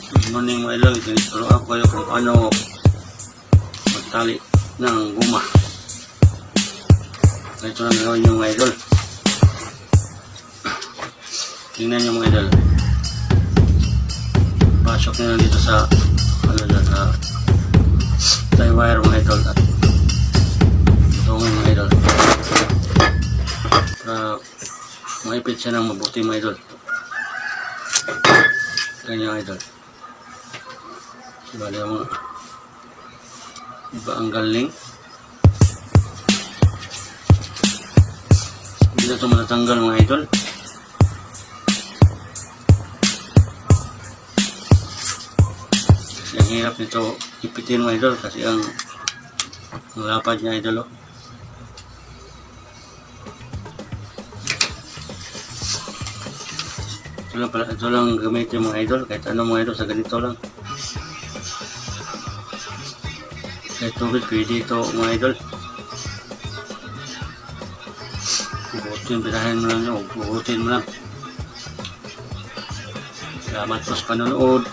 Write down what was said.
Good morning mga idol, ituturo ako kayo kung paano magtali ng guma. Ito lang gawin nyo mga idol. Tingnan nyo mga idol. Pasok nyo lang dito sa tie wire mga idol at tungin mga idol para maipit siya ng mabuti mga idol. Ganyan mga idol. Bali mo iba ang galing. Hindi na ito matatanggal mga idol. Kasi ang hirap nito ipitin mga idol kasi ang lapad niya idol. Ito lang gamitin mga idol, kahit ano mga idol sa ganito lang. Kahit tubig pwede ito mga idol. Bubutin, pinahin mo lang yun, bubutin mo lang. Salamat po sa panonood.